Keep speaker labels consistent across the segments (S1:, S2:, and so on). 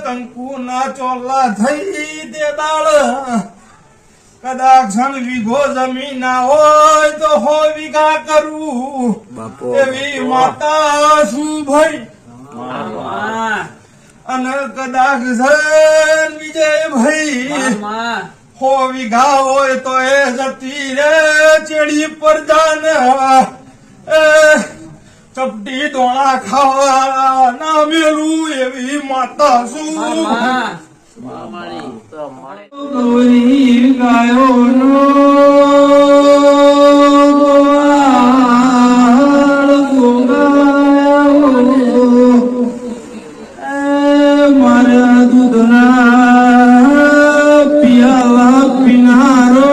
S1: કંકુ ના ચોલા થઈ તે દાળ કદાચ છન વીઘો જમીન ના હોય તો હો વીઘા કરું એવી માતા શું ભાઈ અને કદાચ જન વિજય ભાઈ હો વીઘા હોય તો એ જતી રે ચેડી પર જાન ચપટી દોણા ખાવા ના મેલું એવી માતા શું ગૌરી ગાયો નો મારા દૂધના પિયાલા પીનારો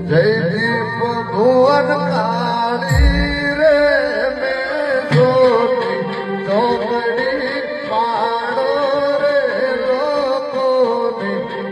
S2: જયદીપ ભુવન કાળી